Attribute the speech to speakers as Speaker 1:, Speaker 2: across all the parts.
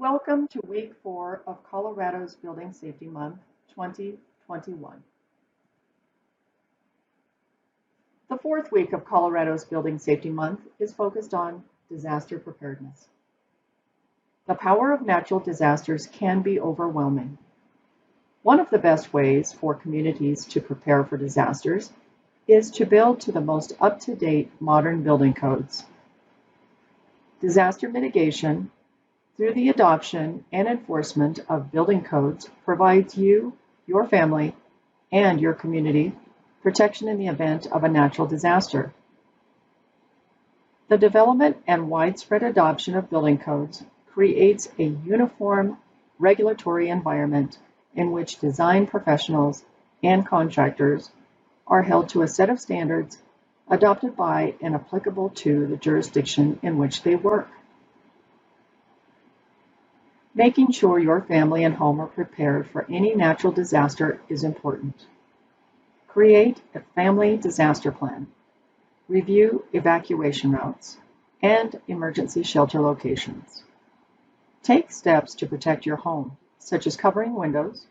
Speaker 1: Welcome to week 4 of Colorado's Building Safety Month 2021. The fourth week of Colorado's Building Safety Month is focused on disaster preparedness. The power of natural disasters can be overwhelming. One of the best ways for communities to prepare for disasters is to build to the most up-to-date modern building codes. Disaster mitigation through the adoption and enforcement of building codes provides you, your family, and your community protection in the event of a natural disaster. The development and widespread adoption of building codes creates a uniform regulatory environment in which design professionals and contractors are held to a set of standards adopted by and applicable to the jurisdiction in which they work. Making sure your family and home are prepared for any natural disaster is important. Create a family disaster plan. Review evacuation routes and emergency shelter locations. Take steps to protect your home, such as covering windows,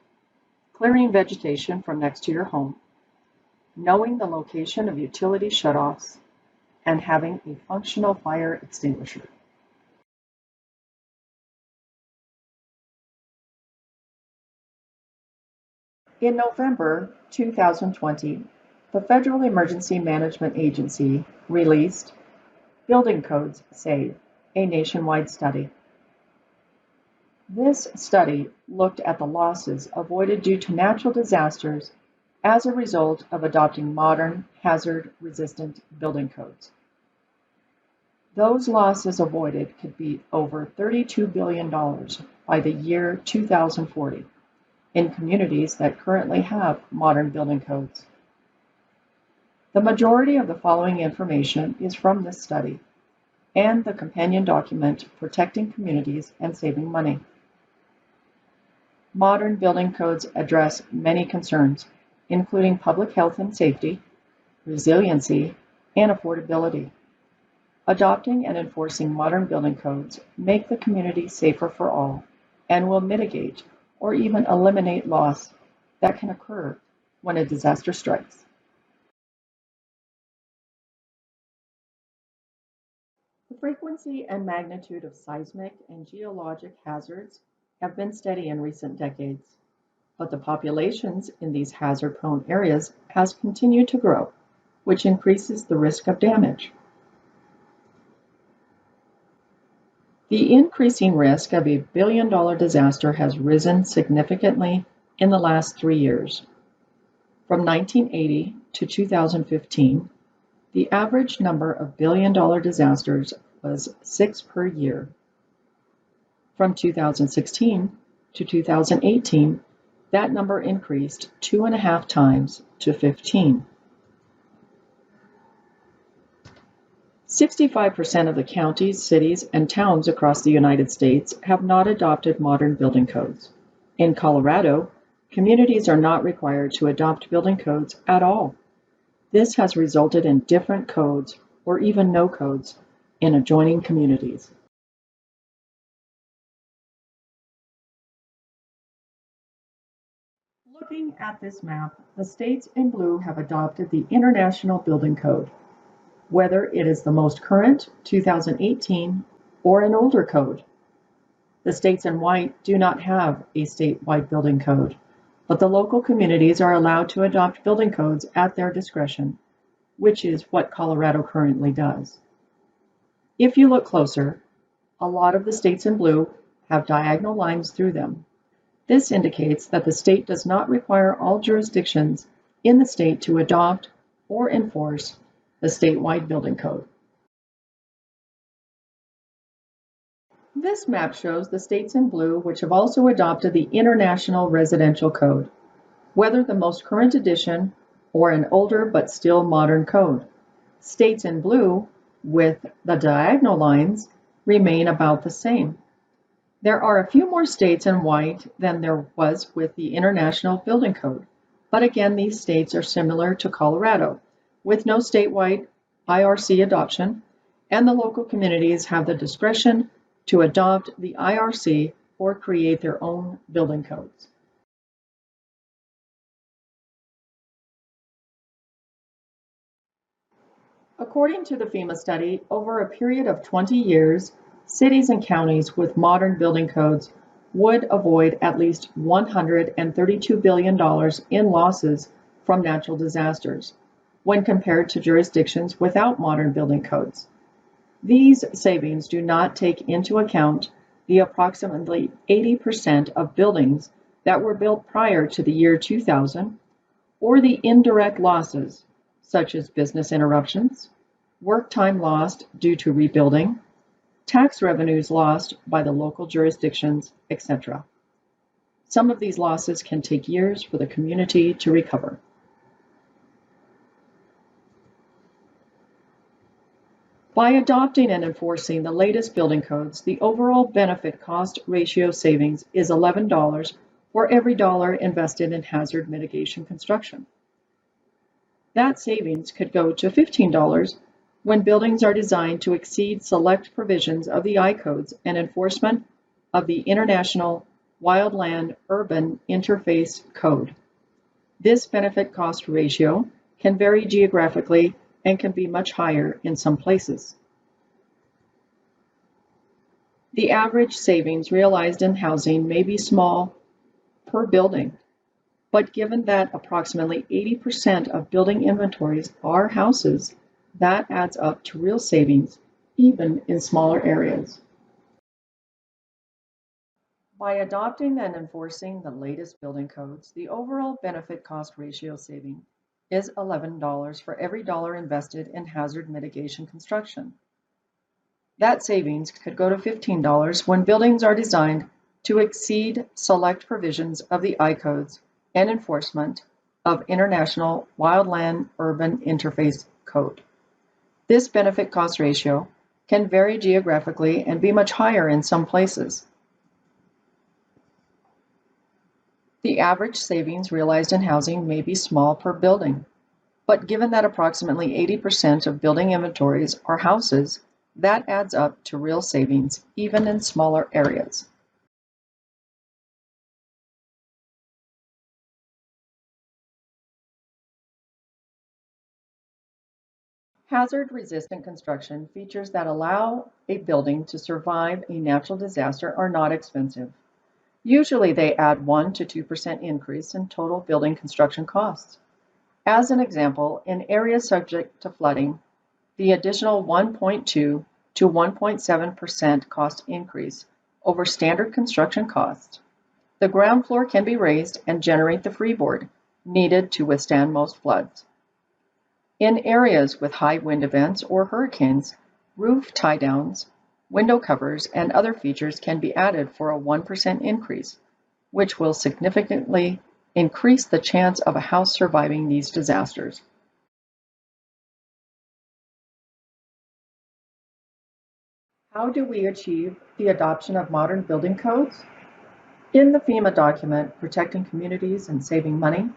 Speaker 1: clearing vegetation from next to your home, knowing the location of utility shutoffs, and having a functional fire extinguisher. In November 2020, the Federal Emergency Management Agency released Building Codes Save, a nationwide study. This study looked at the losses avoided due to natural disasters as a result of adopting modern, hazard-resistant building codes. Those losses avoided could be over $32 billion by the year 2040. In communities that currently have modern building codes. The majority of the following information is from this study and the companion document Protecting Communities and Saving Money. Modern building codes address many concerns, including public health and safety, resiliency, and affordability. Adopting and enforcing modern building codes make the community safer for all and will mitigate or even eliminate loss that can occur when a disaster strikes. The frequency and magnitude of seismic and geologic hazards have been steady in recent decades, but the populations in these hazard-prone areas has continued to grow, which increases the risk of damage. The increasing risk of a billion-dollar disaster has risen significantly in the last 3 years. From 1980 to 2015, the average number of billion-dollar disasters was 6 per year. From 2016 to 2018, that number increased 2.5 times to 15. 65% of the counties, cities, and towns across the United States have not adopted modern building codes. In Colorado, communities are not required to adopt building codes at all. This has resulted in different codes, or even no codes, in adjoining communities. Looking at this map, the states in blue have adopted the International Building Code, whether it is the most current, 2018, or an older code. The states in white do not have a statewide building code, but the local communities are allowed to adopt building codes at their discretion, which is what Colorado currently does. If you look closer, a lot of the states in blue have diagonal lines through them. This indicates that the state does not require all jurisdictions in the state to adopt or enforce the statewide building code. This map shows the states in blue which have also adopted the International Residential Code, whether the most current edition or an older but still modern code. States in blue with the diagonal lines remain about the same. There are a few more states in white than there was with the International Building Code, but again these states are similar to Colorado, with no statewide IRC adoption, and the local communities have the discretion to adopt the IRC or create their own building codes. According to the FEMA study, over a period of 20 years, cities and counties with modern building codes would avoid at least $132 billion in losses from natural disasters when compared to jurisdictions without modern building codes. These savings do not take into account the approximately 80% of buildings that were built prior to the year 2000 or the indirect losses such as business interruptions, work time lost due to rebuilding, tax revenues lost by the local jurisdictions, etc. Some of these losses can take years for the community to recover. By adopting and enforcing the latest building codes, the overall benefit cost ratio savings is $11 for every dollar invested in hazard mitigation construction. That savings could go to $15 when buildings are designed to exceed select provisions of the I-codes and enforcement of the International Wildland Urban Interface Code. This benefit cost ratio can vary geographically and can be much higher in some places. The average savings realized in housing may be small per building, but given that approximately 80% of building inventories are houses, that adds up to real savings, even in smaller areas. By adopting and enforcing the latest building codes, the overall benefit cost ratio saving is $11 for every dollar invested in hazard mitigation construction. That savings could go to $15 when buildings are designed to exceed select provisions of the I-codes and enforcement of International Wildland Urban Interface Code. This benefit cost ratio can vary geographically and be much higher in some places. The average savings realized in housing may be small per building, but given that approximately 80% of building inventories are houses, that adds up to real savings even in smaller areas. Hazard-resistant construction features that allow a building to survive a natural disaster are not expensive. Usually they add 1 to 2% increase in total building construction costs. As an example, in areas subject to flooding, the additional 1.2 to 1.7% cost increase over standard construction costs. The ground floor can be raised and generate the freeboard needed to withstand most floods. In areas with high wind events or hurricanes, roof tie-downs, window covers, and other features can be added for a 1% increase, which will significantly increase the chance of a house surviving these disasters. How do we achieve the adoption of modern building codes? In the FEMA document, Protecting Communities and Saving Money,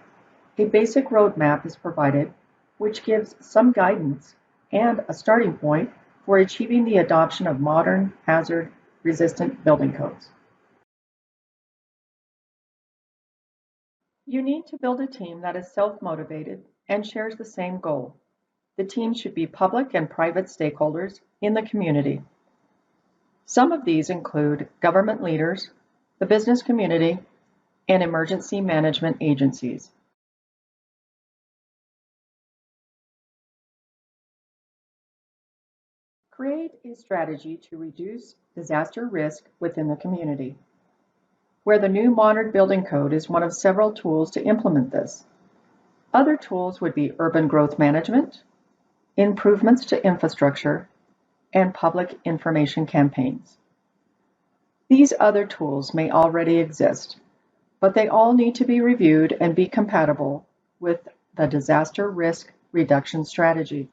Speaker 1: a basic roadmap is provided which gives some guidance and a starting point for achieving the adoption of modern hazard-resistant building codes. You need to build a team that is self-motivated and shares the same goal. The team should be public and private stakeholders in the community. Some of these include government leaders, the business community, and emergency management agencies. Create a strategy to reduce disaster risk within the community, where the new modern building code is one of several tools to implement this. Other tools would be urban growth management, improvements to infrastructure, and public information campaigns. These other tools may already exist, but they all need to be reviewed and be compatible with the disaster risk reduction strategy.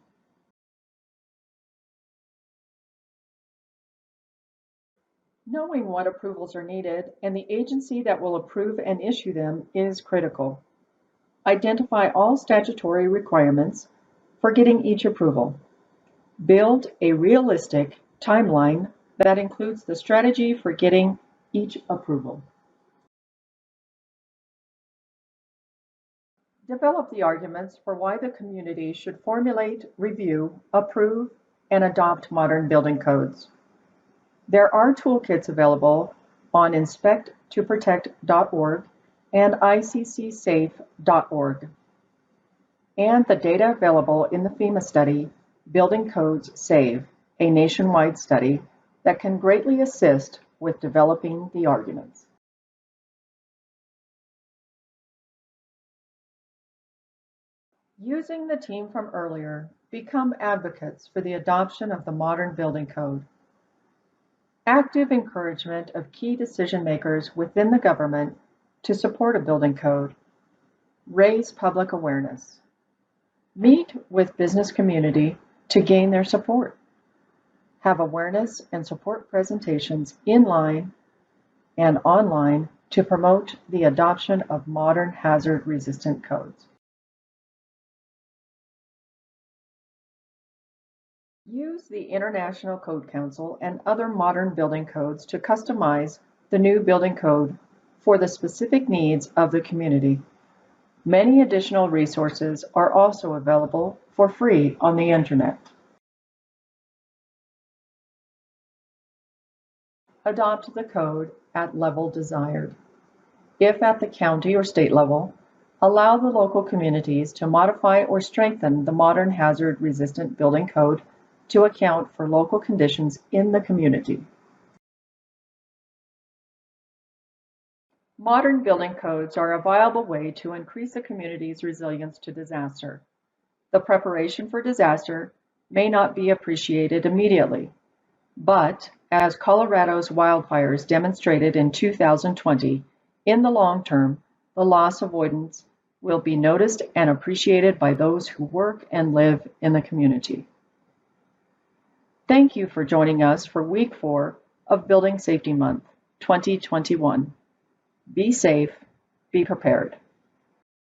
Speaker 1: Knowing what approvals are needed and the agency that will approve and issue them is critical. Identify all statutory requirements for getting each approval. Build a realistic timeline that includes the strategy for getting each approval. Develop the arguments for why the community should formulate, review, approve, and adopt modern building codes. There are toolkits available on inspecttoprotect.org and iccsafe.org, and the data available in the FEMA study, Building Codes Save, a nationwide study that can greatly assist with developing the arguments. Using the team from earlier, become advocates for the adoption of the modern building code. Active encouragement of key decision makers within the government to support a building code. Raise public awareness. Meet with business community to gain their support. Have awareness and support presentations in-line and online to promote the adoption of modern hazard-resistant codes. Use the International Code Council and other modern building codes to customize the new building code for the specific needs of the community. Many additional resources are also available for free on the internet. Adopt the code at level desired. If at the county or state level, allow the local communities to modify or strengthen the modern hazard-resistant building code to account for local conditions in the community. Modern building codes are a viable way to increase a community's resilience to disaster. The preparation for disaster may not be appreciated immediately, but as Colorado's wildfires demonstrated in 2020, in the long term, the loss avoidance will be noticed and appreciated by those who work and live in the community. Thank you for joining us for Week 4 of Building Safety Month, 2021. Be safe, be prepared.